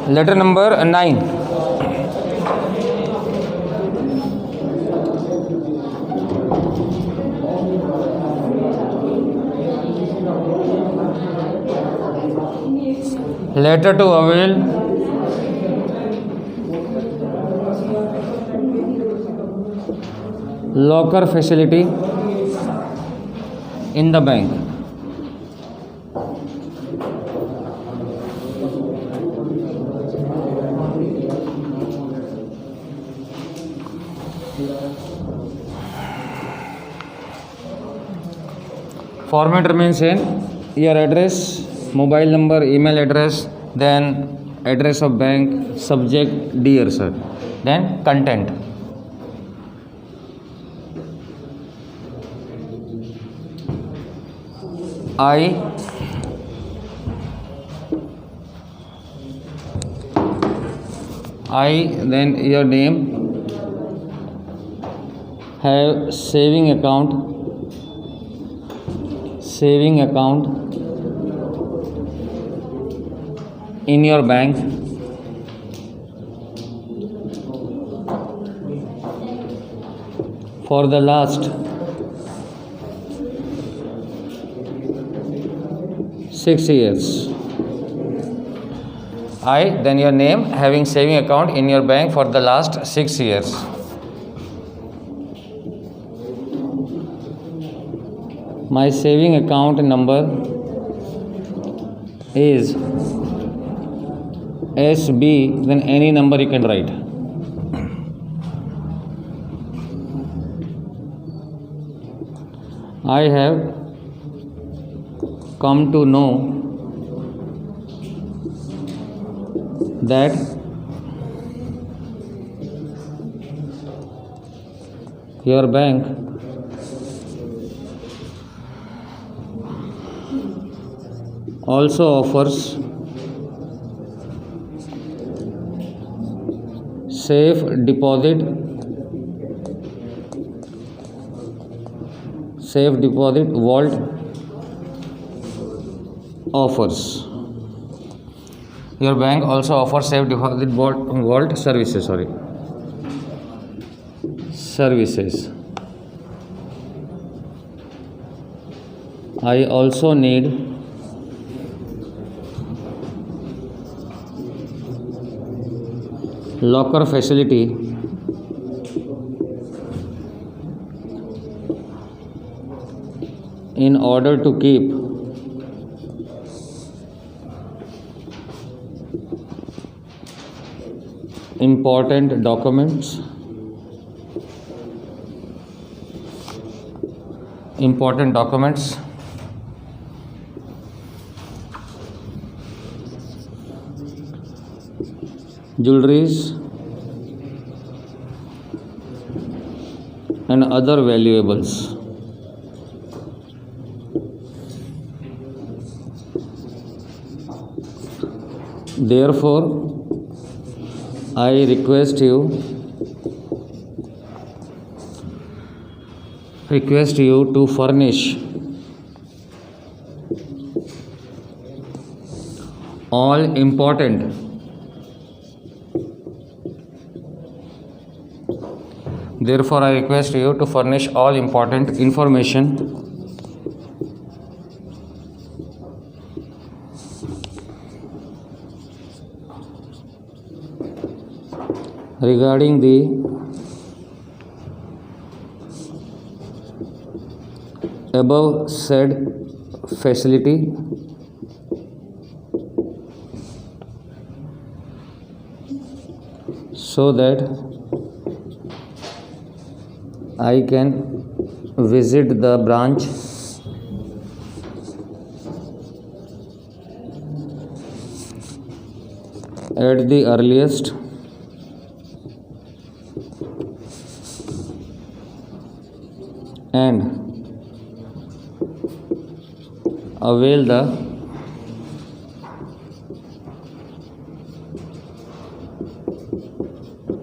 Letter number 9. Letter to avail locker facility in the bank. Format remains same. Your address, mobile number, email address, then address of bank, subject dear sir, then content. I then your name, have saving account in your bank for the last 6 years. I then your name, having saving account in your bank for the last 6 years. My saving account number is SB, then any number you can write. I have come to know that your bank also offers safe deposit vault offers. Your bank also offers safe deposit vault services. I also need locker facility in order to keep important documents, jewelries and other valuables. Therefore, I request you to furnish all important information regarding the above said facility so that I can visit the branch at the earliest and avail the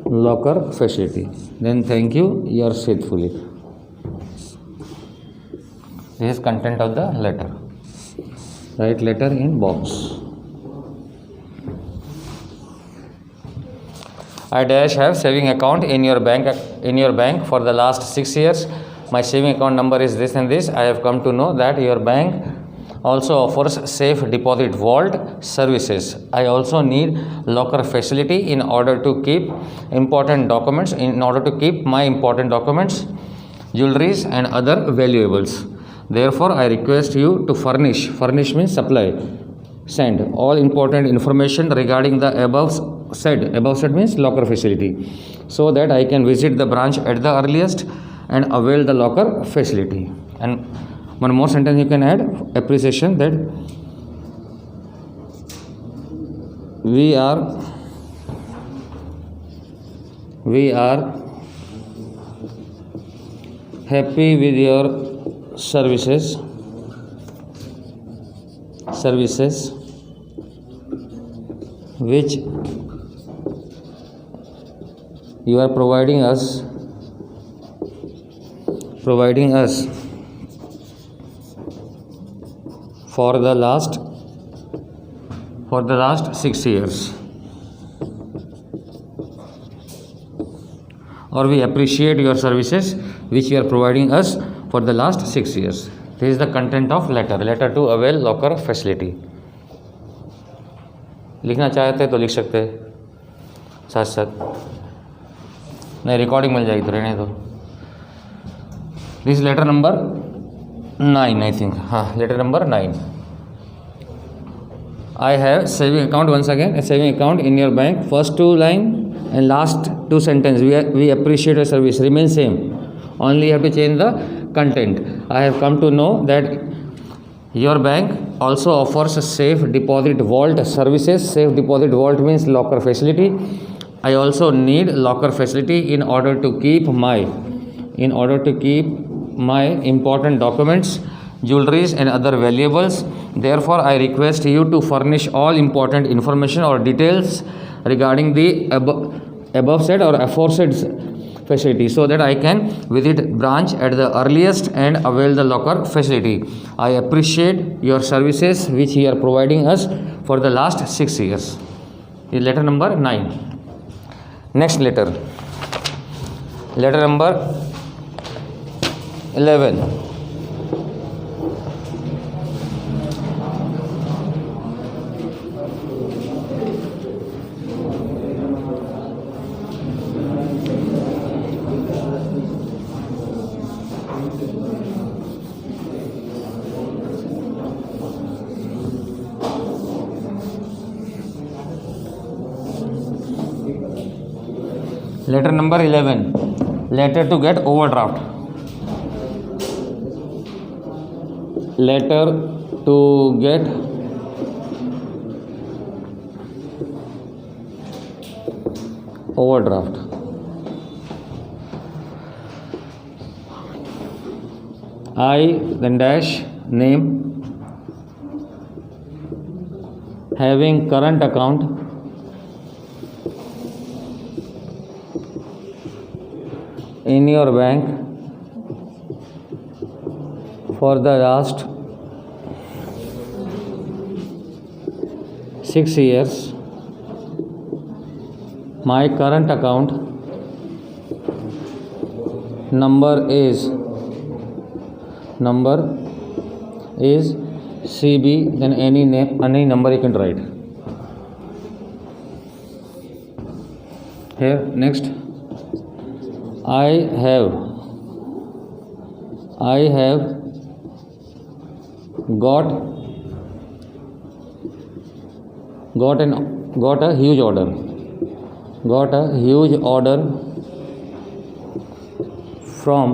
locker facility. Then thank you, yours faithfully. This is content of the letter. Write letter in box. I dash have saving account in your bank for the last 6 years. My saving account number is this and this. I have come to know that your bank also offers safe deposit vault services. I also need locker facility in order to keep my important documents, jewelries and other valuables. Therefore, I request you to furnish means supply, send all important information regarding the above said means locker facility, so that I can visit the branch at the earliest and avail the locker facility. And one more sentence you can add, appreciation, that we are happy with your services which you are providing us for the last 6 years, or we appreciate your services which you are providing us for the last 6 years. This is the content of letter to avail locker facility. लिखना चाहते तो लिख सकते हैं साथ साथ, नहीं recording मिल जाएगी तो रहने दो. This letter number 9 I think, हाँ letter number 9. I have saving account, once again a saving account in your bank. First 2 line and last 2 sentence, we appreciate your service, remain same, only you have to change the content. I have come to know that your bank also offers a safe deposit vault services. Safe deposit vault means locker facility. I also need locker facility in order to keep my important documents, jewelries and other valuables. Therefore, I request you to furnish all important information or details regarding the above said or aforesaid facility, so that I can visit branch at the earliest and avail the locker facility. I appreciate your services which you are providing us for the last 6 years. Letter number 9. Next letter number 11. Letter number 11. Letter to get overdraft. Letter to get overdraft. I then dash name, having current account in your bank for the last 6 years. My current account number is CB, then any name, any number you can write here. Next, I have got a huge order from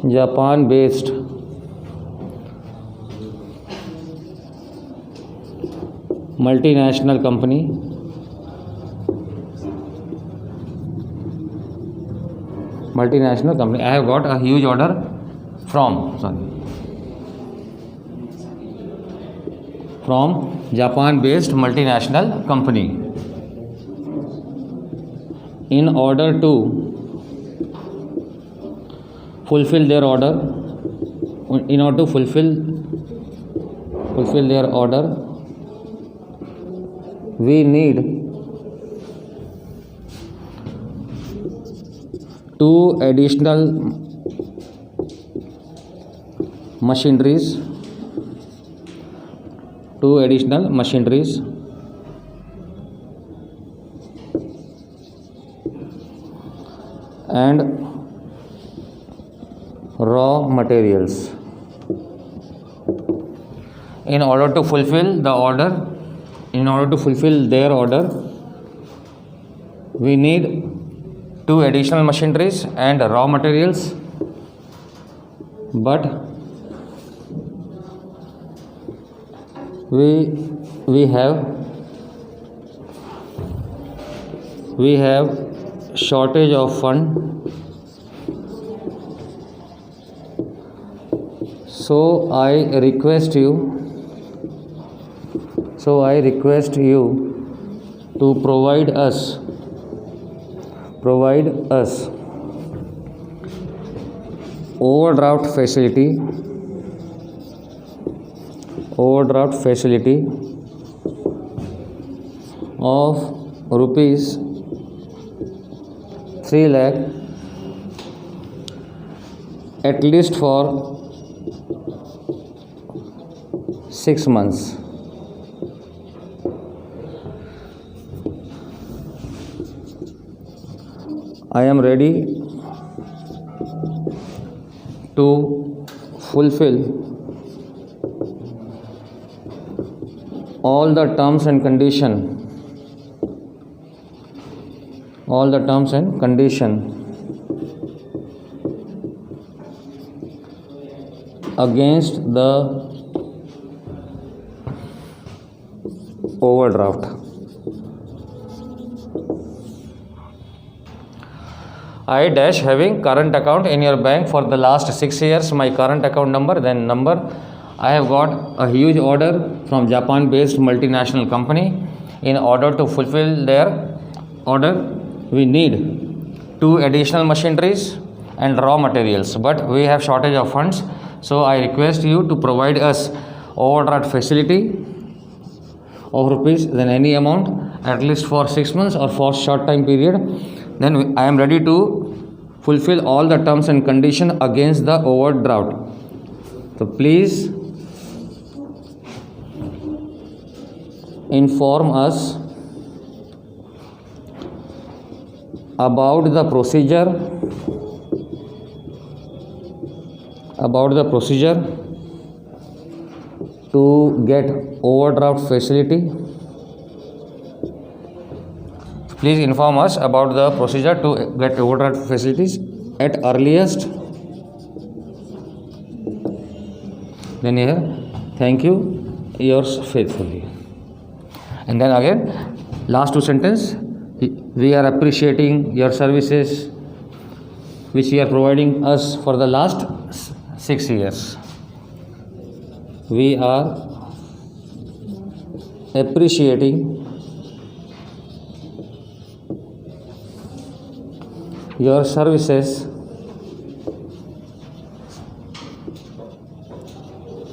Japan based multinational company. I have got a huge order from Japan based multinational company. In order to fulfill their order, we need two additional machineries and raw materials. In order to fulfill their order, we need two additional machineries and raw materials, but we have shortage of fund, so I request you to provide us overdraft facility of rupees 3 lakh at least for 6 months. I am ready to fulfill all the terms and condition against the overdraft. I dash having current account in your bank for the last 6 years. My current account number, I have got a huge order from Japan based multinational company. In order to fulfill their order, we need two additional machineries and raw materials, but we have shortage of funds, so I request you to provide us overdraft facility of rupees than any amount at least for 6 months or for short time period. Then I am ready to fulfill all the terms and conditions against the overdraft. So please inform us about the procedure to get overdraft facility. Please inform us about the procedure to get overdraft facilities at earliest. Then here, thank you, yours faithfully. And then again, last two sentences. We are appreciating your services which you are providing us for the last 6 years. We are appreciating your services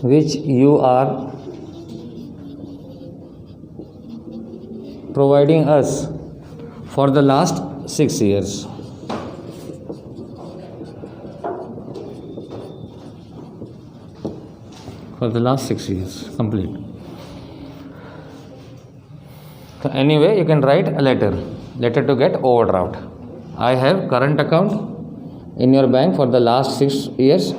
which you are providing us for the last 6 years. For the last 6 years, complete. So anyway, you can write a letter to get overdraft. I have current account in your bank for the last 6 years.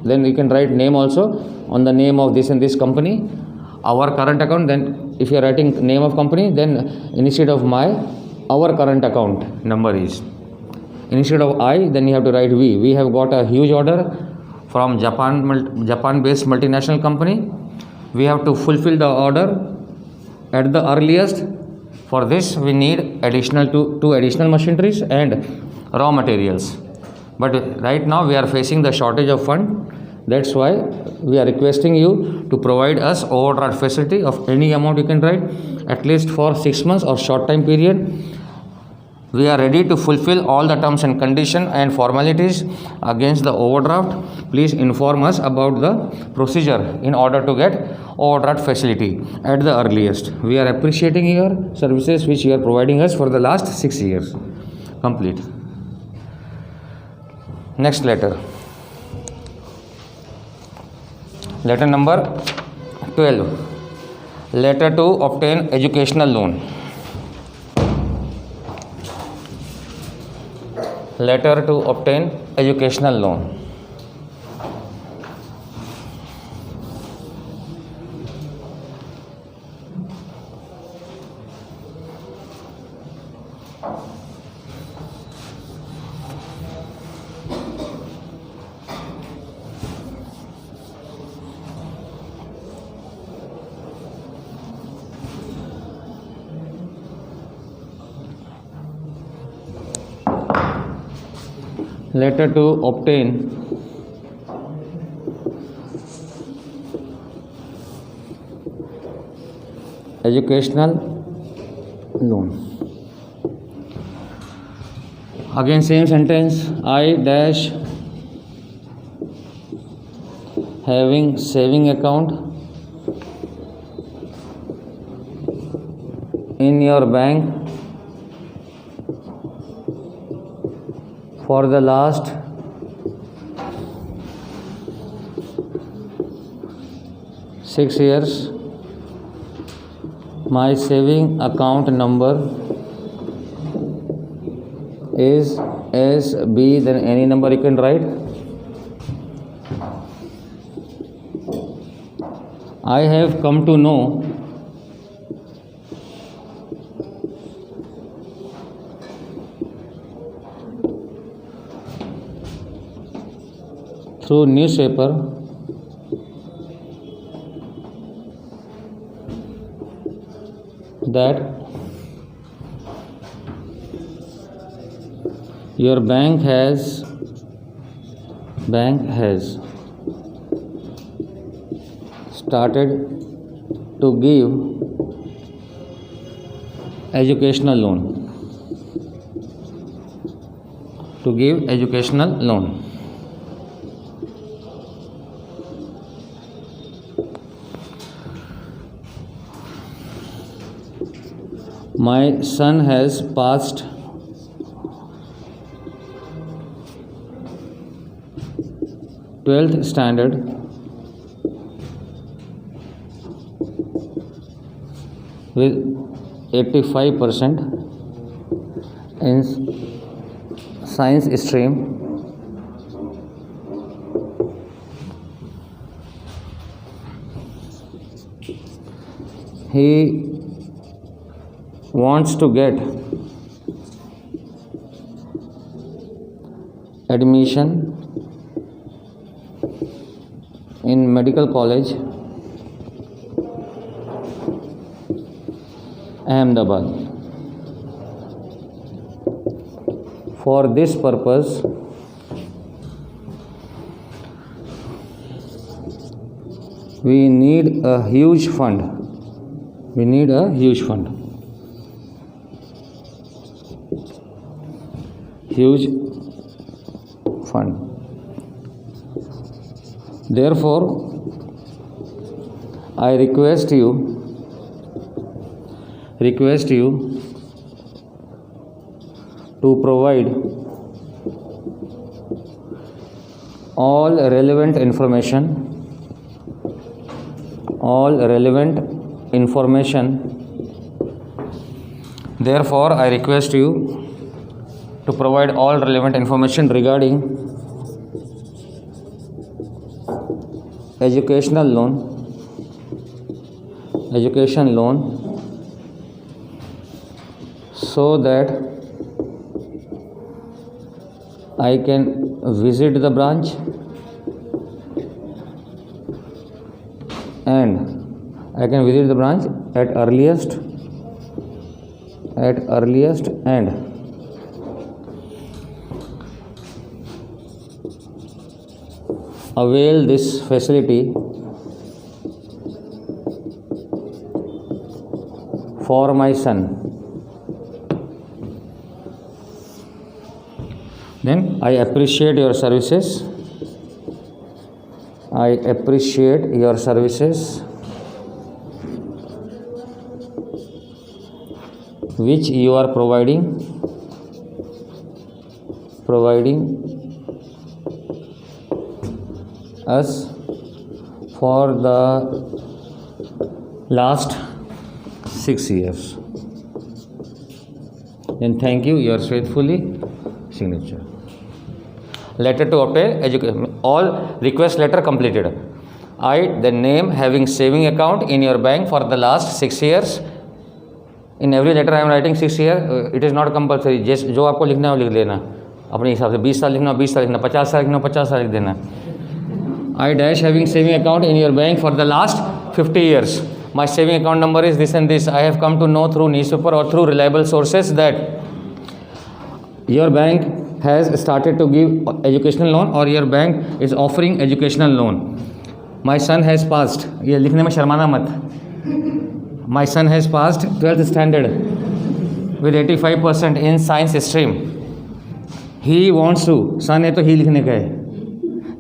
Then you can write name also on the name of this and this company, our current account. Then if you are writing name of company, then instead of our current account number is, instead of I, then you have to write we. We have got a huge order from Japan based multinational company. We have to fulfill the order at the earliest. For this we need two additional machineries and raw materials, but right now we are facing the shortage of fund. That's why we are requesting you to provide us overdraft facility of any amount you can write, at least for 6 months or short time period. We are ready to fulfill all the terms and conditions and formalities against the overdraft. Please inform us about the procedure in order to get overdraft facility at the earliest. We are appreciating your services which you are providing us for the last 6 years. Complete. Next letter. Letter number 12. Letter to obtain educational loan. Letter to obtain educational loan. Letter to obtain educational loan. Again same sentence. I dash having saving account in your bank for the last 6 years. My saving account number is SB, then any number you can write. I have come to know through newspaper that your bank has started to give educational loan. My son has passed 12th standard with 85% in science stream. He wants to get admission in medical college Ahmedabad. For this purpose we need a huge fund. Therefore, I request you to provide all relevant information. Therefore, I request you to provide all relevant information regarding education loan so that I can visit the branch at earliest and avail this facility for my son. Then I appreciate your services. Which you are providing us for the last 6 years. Then thank you, yours faithfully, signature. Letter to obtain education. All request letter completed. I, the name, having saving account in your bank for the last 6 years. In every letter I am writing 6 years. It is not compulsory. जो आपको लिखना है वो लिख लेना अपने हिसाब से. 20 साल लिखना 20 साल लिखना, 50 साल लिखना 50 साल लिख देना. I dash having saving account in your bank for the last 50 years. My saving account number is this and this. I have come to know through newspaper or through reliable sources that your bank has started to give educational loan or your bank is offering educational loan. My son has passed. ये लिखने में शर्माना मत. My son has passed 12th standard with 85% in science stream. He wants to, son है तो he लिखने का है.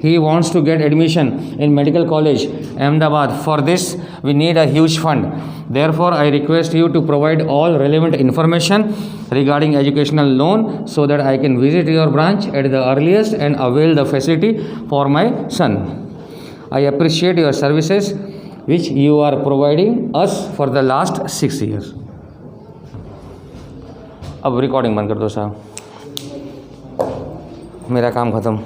He wants to get admission in medical college Ahmedabad. For this we need a huge fund. Therefore I request you to provide all relevant information regarding educational loan so that I can visit your branch at the earliest and avail the facility for my son. I appreciate your services which you are providing us for the last 6 years. अब recording बंद कर दो साहब, मेरा काम ख़त्म.